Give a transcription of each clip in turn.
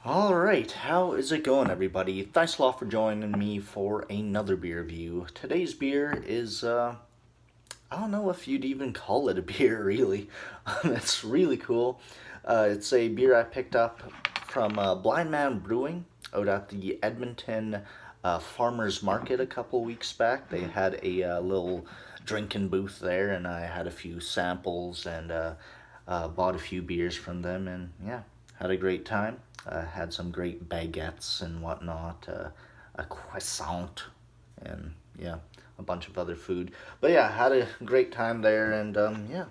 All right, how is it going, everybody? Thanks a lot for joining me for another beer review. Today's beer is, I don't know if you'd even call it a beer, really. It's really cool. It's a beer I picked up from Blindman Brewing out at the Edmonton Farmers Market a couple weeks back. They had a little drinking booth there, and I had a few samples and bought a few beers from them, and yeah, had a great time. Had some great baguettes and whatnot, a croissant, and yeah, a bunch of other food. But yeah, had a great time there, and yeah,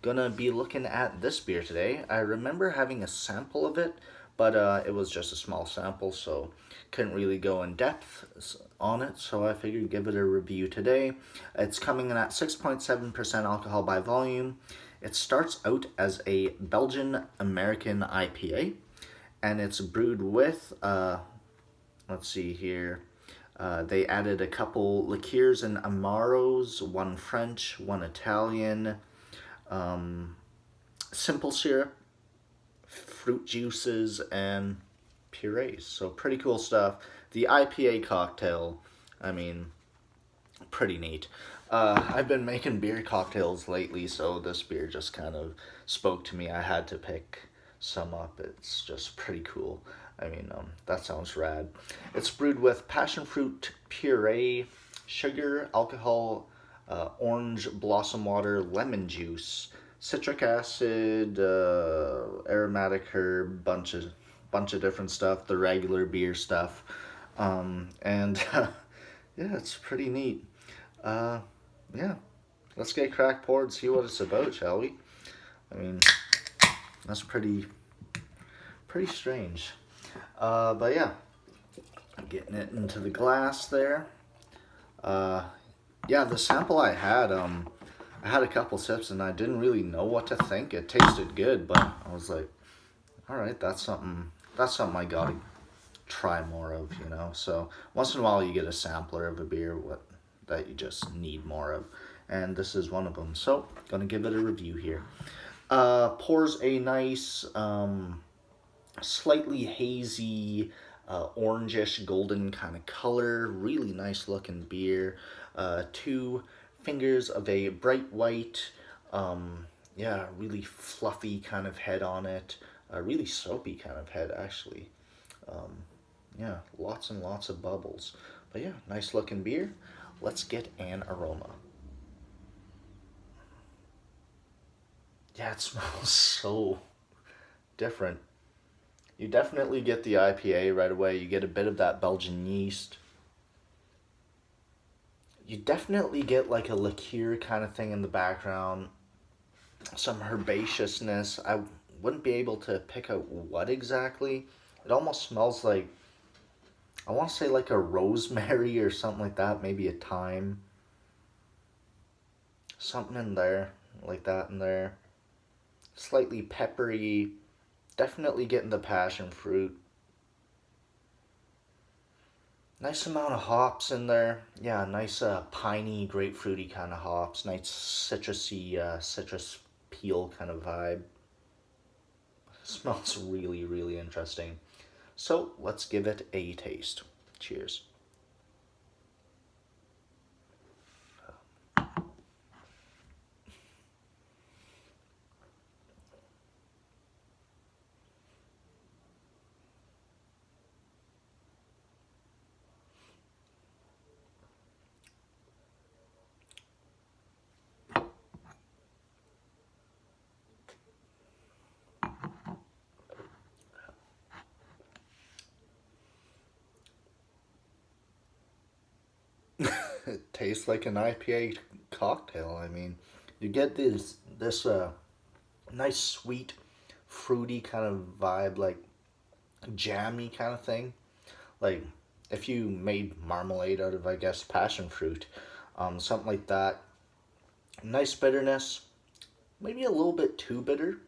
gonna be looking at this beer today. I remember having a sample of it, but it was just a small sample, so couldn't really go in depth on it. So I figured give it a review today. It's coming in at 6.7% alcohol by volume. It starts out as a Belgian American IPA, and it's brewed with let's see here. They added a couple liqueurs and amaros, one French, one Italian, simple syrup, fruit juices, and purees. So pretty cool stuff. The IPA cocktail, I mean, pretty neat. I've been making beer cocktails lately, so this beer just kind of spoke to me. I had to pick some up. It's just pretty cool. I mean, that sounds rad. It's brewed with passion fruit puree, sugar, alcohol, orange blossom water, lemon juice, citric acid, aromatic herb, bunch of different stuff, the regular beer stuff, and yeah, it's pretty neat. Uh, yeah, let's get crack poured, see what it's about, shall we? I mean, that's pretty strange. But yeah, I'm getting it into the glass there. Uh, yeah, the sample I had a couple sips and I didn't really know what to think. It tasted good, but I was like, all right, that's something I gotta try more of, you know. So once in a while you get a sampler of a beer that you just need more of, and this is one of them. So gonna give it a review here. Pours a nice, slightly hazy, orangish golden kind of color. Really nice looking beer. Two fingers of a bright white, yeah, really fluffy kind of head on it. A really soapy kind of head, actually. Um, yeah, lots and lots of bubbles. But yeah, nice looking beer. Let's get an aroma. Yeah, it smells so different. You definitely get the IPA right away. You get a bit of that Belgian yeast. You definitely get like a liqueur kind of thing in the background. Some herbaceousness. I wouldn't be able to pick out what exactly. It almost smells like, I want to say like a rosemary or something like that. Maybe a thyme. Something in there, like that in there. Slightly peppery. Definitely getting the passion fruit. Nice amount of hops in there. Yeah, nice piney, grapefruity kind of hops. Nice citrusy, citrus peel kind of vibe. Smells really, really interesting. So let's give it a taste. Cheers. It tastes like an IPA cocktail. I mean, you get this nice sweet, fruity kind of vibe, like jammy kind of thing. Like if you made marmalade out of, I guess, passion fruit, something like that. Nice bitterness, maybe a little bit too bitter.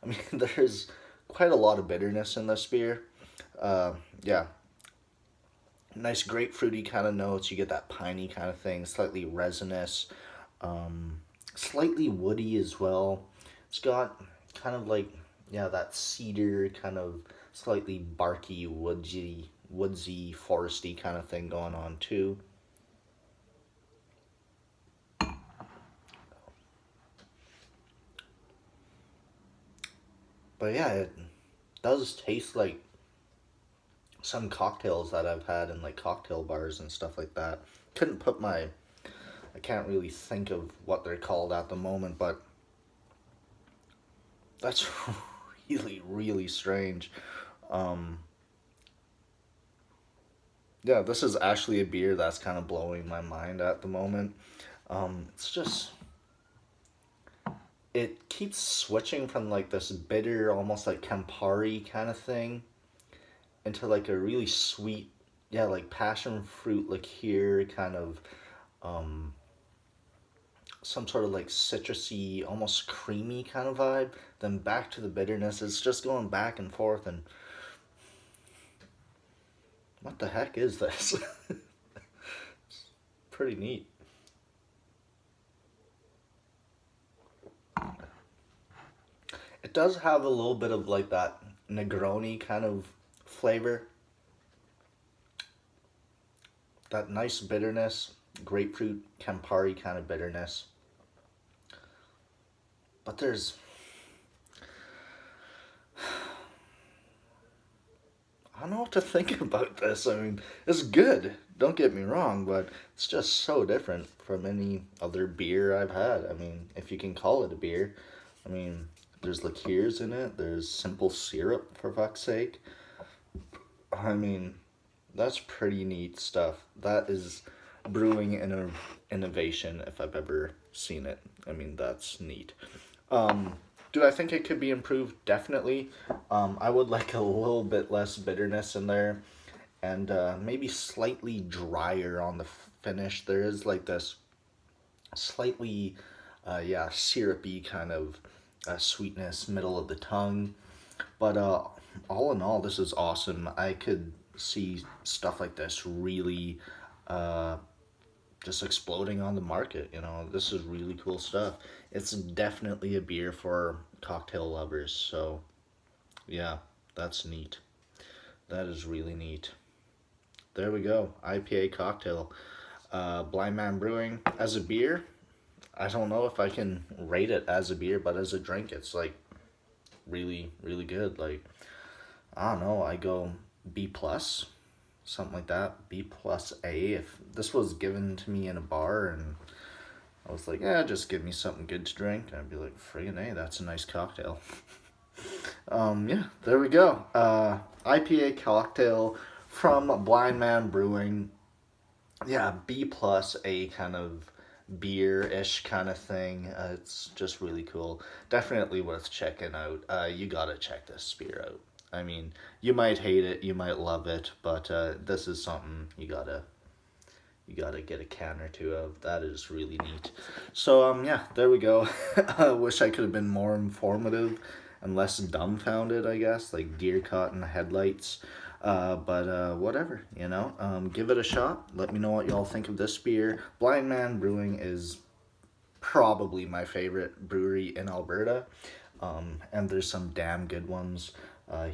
I mean, there's quite a lot of bitterness in this beer. Yeah, nice grapefruity kind of notes. You get that piney kind of thing, slightly resinous, um, slightly woody as well. It's got kind of like yeah, that cedar kind of slightly barky, woodsy, foresty kind of thing going on too. But yeah, it does taste like some cocktails that I've had in like cocktail bars and stuff like that. Couldn't put my, I can't really think of what they're called at the moment, but that's really, really strange. Um, yeah, this is actually a beer that's kind of blowing my mind at the moment. It's just, it keeps switching from like this bitter, almost like Campari kind of thing, into like a really sweet, yeah, like passion fruit liqueur kind of, um, some sort of like citrusy, almost creamy kind of vibe. Then back to the bitterness. It's just going back and forth, and what the heck is this? Pretty neat. It does have a little bit of like that Negroni kind of flavor. That nice bitterness, grapefruit, Campari kind of bitterness. But there's, I don't know what to think about this. I mean, it's good, don't get me wrong, but it's just so different from any other beer I've had. I mean, if you can call it a beer. I mean, there's liqueurs in it, there's simple syrup, for fuck's sake. I mean, that's pretty neat stuff. That is brewing innovation if I've ever seen it. I mean, that's neat. Um, do I think it could be improved? Definitely. I would like a little bit less bitterness in there, and maybe slightly drier on the finish. There is like this slightly, yeah, syrupy kind of sweetness, middle of the tongue. But all in all, this is awesome. I could see stuff like this really uh, just exploding on the market. You know, this is really cool stuff. It's definitely a beer for cocktail lovers. So, yeah, that's neat. That is really neat. There we go. IPA cocktail. Blindman Brewing. As a beer, I don't know if I can rate it as a beer, but as a drink, it's like really, really good. Like, I don't know, I go B plus, something like that. B plus A. If this was given to me in a bar and I was like, yeah, just give me something good to drink, I'd be like, friggin' A, that's a nice cocktail. Yeah, there we go. IPA cocktail from Blindman Brewing. Yeah, B plus A kind of beer-ish kind of thing. It's just really cool. Definitely worth checking out. You gotta check this beer out. I mean, you might hate it, you might love it, but this is something you gotta get a can or two of. That is really neat. So yeah, there we go. I wish I could have been more informative and less dumbfounded, I guess, like deer caught in the headlights. But whatever, you know. Give it a shot. Let me know what y'all think of this beer. Blindman Brewing is probably my favorite brewery in Alberta. And there's some damn good ones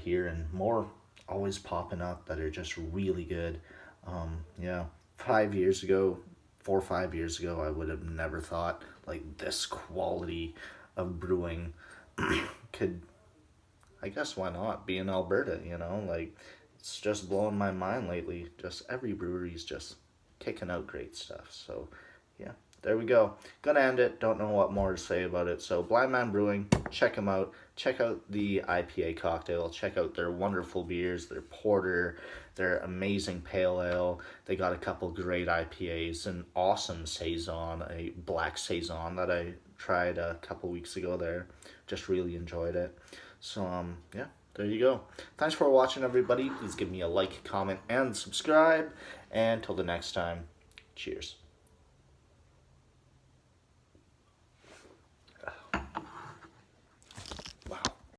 here, and more always popping up that are just really good. Yeah, 5 years ago, 4 or 5 years ago, I would have never thought like this quality of brewing could, I guess, why not, be in Alberta, you know? Like, it's just blowing my mind lately. Just every brewery's just kicking out great stuff. So, yeah, there we go. Gonna end it. Don't know what more to say about it. So, Blindman Brewing, check them out. Check out the IPA cocktail. Check out their wonderful beers, their porter, their amazing pale ale. They got a couple great IPAs, an awesome saison, a black saison that I tried a couple weeks ago there. Just really enjoyed it. So, yeah, there you go. Thanks for watching, everybody. Please give me a like, comment, and subscribe. And till the next time, cheers.